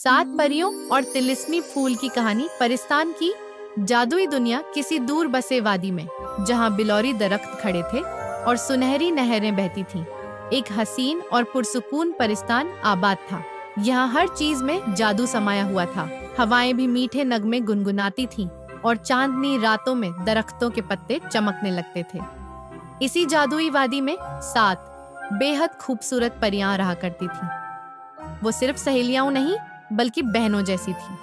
सात परियों और तिलिस्मी फूल की कहानी। परिस्तान की जादुई दुनिया किसी दूर बसे वादी में, जहाँ बिलौरी दरख्त खड़े थे और सुनहरी नहरें बहती थीं, एक हसीन और पुरसुकून परिस्तान आबाद था। यहाँ हर चीज में जादू समाया हुआ था। हवाएं भी मीठे नगमे गुनगुनाती थीं और चांदनी रातों में दरख्तों के पत्ते चमकने लगते थे। इसी जादुई वादी में 7 बेहद खूबसूरत परियां रहा करती थीं। वो सिर्फ सहेलियां नहीं बल्कि बहनों जैसी थीं।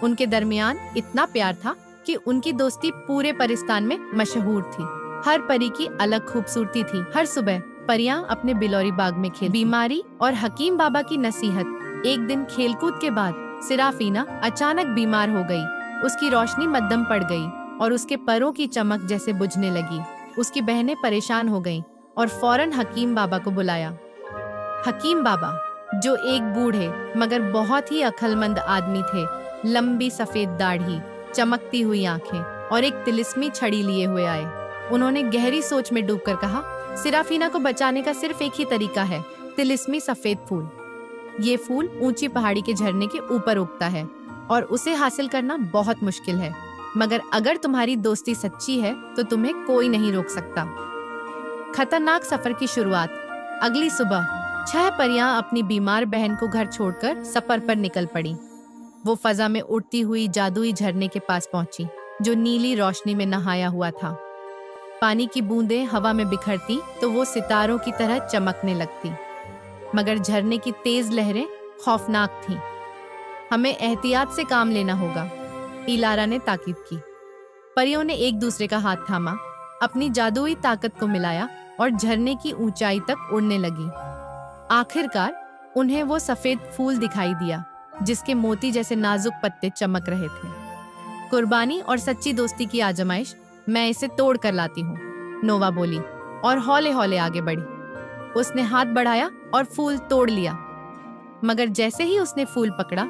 उनके दरमियान इतना प्यार था कि उनकी दोस्ती पूरे परिस्तान में मशहूर थी। हर परी की अलग खूबसूरती थी। हर सुबह परियां अपने बिलौरी बाग में खेल। बीमारी और हकीम बाबा की नसीहत। एक दिन खेलकूद के बाद सिराफीना अचानक बीमार हो गई। उसकी रोशनी मध्यम पड़ गई और उसके परों की चमक जैसे बुझने लगी। उसकी बहनें परेशान हो गईं और फौरन हकीम बाबा को बुलाया। हकीम बाबा, जो एक बूढ़े मगर बहुत ही अक्लमंद आदमी थे, लंबी सफेद दाढ़ी, चमकती हुई आंखें और एक तिलिस्मी छड़ी लिए हुए आए। उन्होंने गहरी सोच में डूबकर कहा, सिराफीना को बचाने का सिर्फ एक ही तरीका है, तिलिस्मी सफेद फूल। ये फूल ऊंची पहाड़ी के झरने के ऊपर उगता है और उसे हासिल करना बहुत मुश्किल है, मगर अगर तुम्हारी दोस्ती सच्ची है तो तुम्हें कोई नहीं रोक सकता। खतरनाक सफर की शुरुआत। अगली सुबह 6 परियां अपनी बीमार बहन को घर छोड़कर सफर पर निकल पड़ी। वो फजा में उड़ती हुई जादुई झरने के पास पहुंची, जो नीली रोशनी में नहाया हुआ था। पानी की बूंदें हवा में बिखरती तो वो सितारों की तरह चमकने लगती, मगर झरने की तेज लहरें खौफनाक थीं। हमें एहतियात से काम लेना होगा, इलारा ने ताकीद की। परियों ने एक दूसरे का हाथ थामा, अपनी जादुई ताकत को मिलाया और झरने की ऊंचाई तक उड़ने लगी। आखिरकार उन्हें वो सफेद फूल दिखाई दिया, जिसके मोती जैसे नाजुक पत्ते चमक रहे थे। कुर्बानी और सच्ची दोस्ती की आजमाइश, मैं इसे तोड़ कर लाती हूँ, नोवा बोली और हौले हौले आगे बढ़ी। उसने हाथ बढ़ाया और फूल तोड़ लिया, मगर जैसे ही उसने फूल पकड़ा,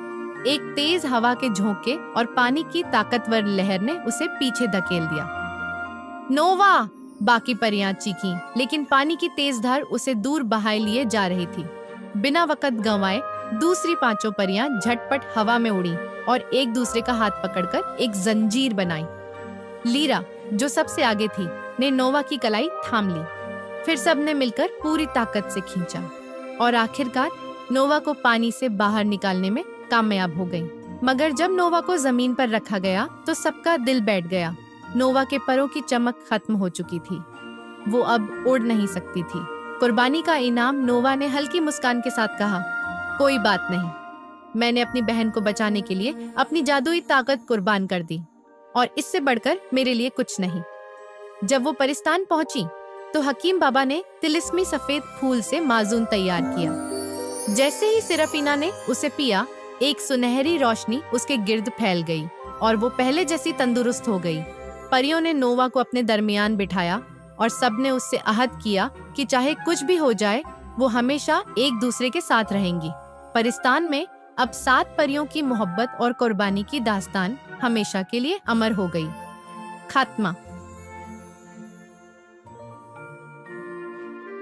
एक तेज हवा के झोंके और पानी की ताकतवर लहर ने उसे पीछे धकेल दिया। नोवा! बाकी परियां चीखीं, लेकिन पानी की तेज धार उसे दूर बहाए लिए जा रही थी। बिना वक्त गंवाए दूसरी 5 परियां झटपट हवा में उड़ी और एक दूसरे का हाथ पकड़कर एक जंजीर बनाई। लीरा, जो सबसे आगे थी, ने नोवा की कलाई थाम ली। फिर सबने मिलकर पूरी ताकत से खींचा और आखिरकार नोवा को पानी से बाहर निकालने में कामयाब हो गई। मगर जब नोवा को जमीन पर रखा गया तो सबका दिल बैठ गया। नोवा के परों की चमक खत्म हो चुकी थी। वो अब उड़ नहीं सकती थी। कुर्बानी का इनाम, नोवा ने हल्की मुस्कान के साथ कहा, कोई बात नहीं, मैंने अपनी बहन को बचाने के लिए अपनी जादुई ताकत कुर्बान कर दी और इससे बढ़कर मेरे लिए कुछ नहीं। जब वो परिस्तान पहुंची तो हकीम बाबा ने तिलिस्मी सफेद फूल से माजून तैयार किया। जैसे ही सिराफीना ने उसे पिया, एक सुनहरी रोशनी उसके गिर्द फैल गई और वो पहले जैसी तंदुरुस्त हो गई। परियों ने नोवा को अपने दरमियान बिठाया और सबने उससे अहद किया कि चाहे कुछ भी हो जाए, वो हमेशा एक दूसरे के साथ रहेंगी। परिस्तान में अब 7 परियों की मोहब्बत और कुर्बानी की दास्तान हमेशा के लिए अमर हो गई। खात्मा।